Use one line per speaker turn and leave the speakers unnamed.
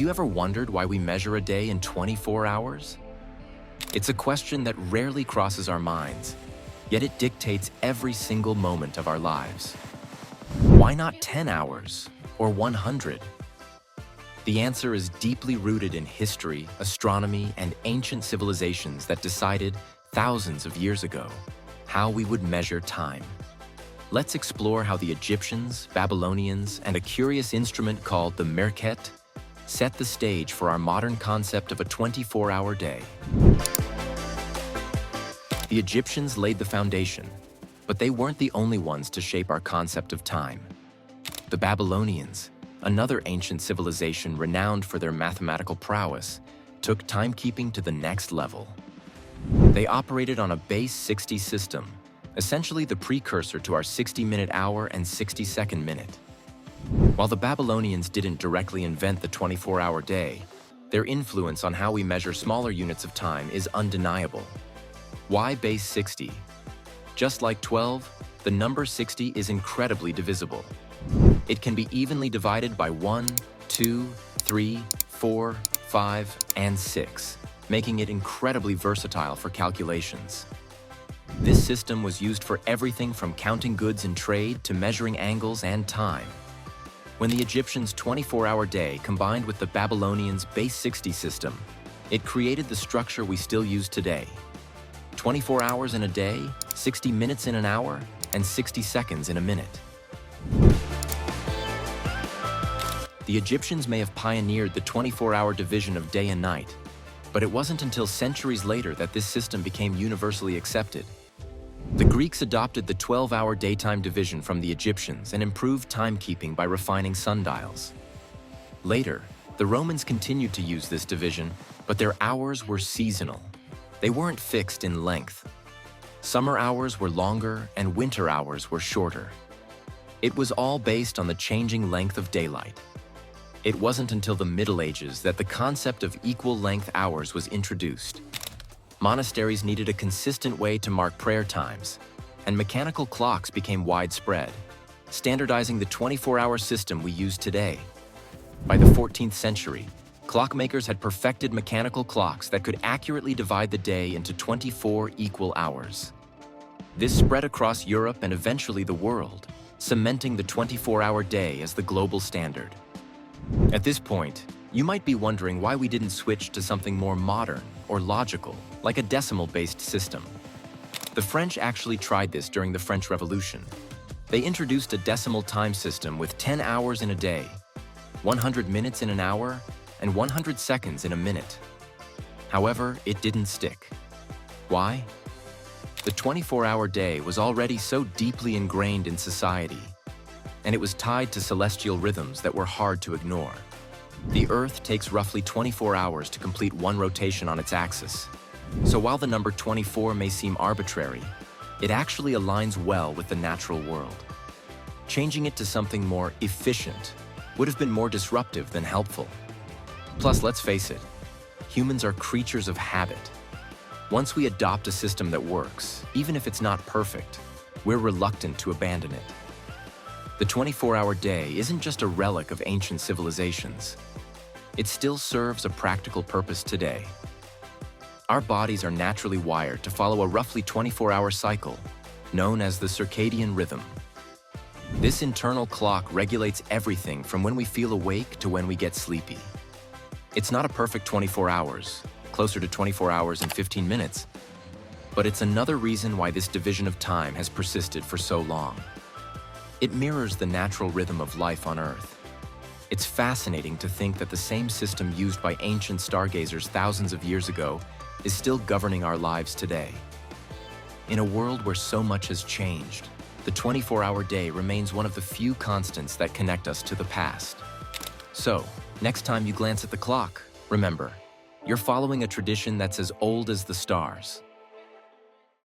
you ever wondered why we measure a day in 24 hours? It's a question that rarely crosses our minds, yet it dictates every single moment of our lives. Why not 10 hours or 100? The answer is deeply rooted in history, astronomy, and ancient civilizations that decided, thousands of years ago, how we would measure time. Let's explore how the Egyptians, Babylonians, and a curious instrument called the merket set the stage for our modern concept of a 24-hour day. The Egyptians laid the foundation, but they weren't the only ones to shape our concept of time. The Babylonians, another ancient civilization renowned for their mathematical prowess, took timekeeping to the next level. They operated on a base 60 system, essentially the precursor to our 60-minute hour and 60-second minute. While the Babylonians didn't directly invent the 24-hour day, their influence on how we measure smaller units of time is undeniable. Why base 60? Just like 12, the number 60 is incredibly divisible. It can be evenly divided by 1, 2, 3, 4, 5, and 6, making it incredibly versatile for calculations. This system was used for everything from counting goods in trade to measuring angles and time. When the Egyptians' 24-hour day combined with the Babylonians' base 60 system, it created the structure we still use today. 24 hours in a day, 60 minutes in an hour, and 60 seconds in a minute. The Egyptians may have pioneered the 24-hour division of day and night, but it wasn't until centuries later that this system became universally accepted. The Greeks adopted the 12-hour daytime division from the Egyptians and improved timekeeping by refining sundials. Later, the Romans continued to use this division, but their hours were seasonal. They weren't fixed in length. Summer hours were longer and winter hours were shorter. It was all based on the changing length of daylight. It wasn't until the Middle Ages that the concept of equal-length hours was introduced. Monasteries needed a consistent way to mark prayer times, and mechanical clocks became widespread, standardizing the 24-hour system we use today. By the 14th century, clockmakers had perfected mechanical clocks that could accurately divide the day into 24 equal hours. This spread across Europe and eventually the world, cementing the 24-hour day as the global standard. At this point, you might be wondering why we didn't switch to something more modern or logical, like a decimal-based system. The French actually tried this during the French Revolution. They introduced a decimal time system with 10 hours in a day, 100 minutes in an hour, and 100 seconds in a minute. However, it didn't stick. Why? The 24-hour day was already so deeply ingrained in society, and it was tied to celestial rhythms that were hard to ignore. The Earth takes roughly 24 hours to complete one rotation on its axis. So while the number 24 may seem arbitrary, it actually aligns well with the natural world. Changing it to something more efficient would have been more disruptive than helpful. Plus, let's face it, humans are creatures of habit. Once we adopt a system that works, even if it's not perfect, we're reluctant to abandon it. The 24-hour day isn't just a relic of ancient civilizations. It still serves a practical purpose today. Our bodies are naturally wired to follow a roughly 24-hour cycle, known as the circadian rhythm. This internal clock regulates everything from when we feel awake to when we get sleepy. It's not a perfect 24 hours, closer to 24 hours and 15 minutes, but it's another reason why this division of time has persisted for so long. It mirrors the natural rhythm of life on Earth. It's fascinating to think that the same system used by ancient stargazers thousands of years ago is still governing our lives today. In a world where so much has changed, the 24-hour day remains one of the few constants that connect us to the past. So, next time you glance at the clock, remember, you're following a tradition that's as old as the stars.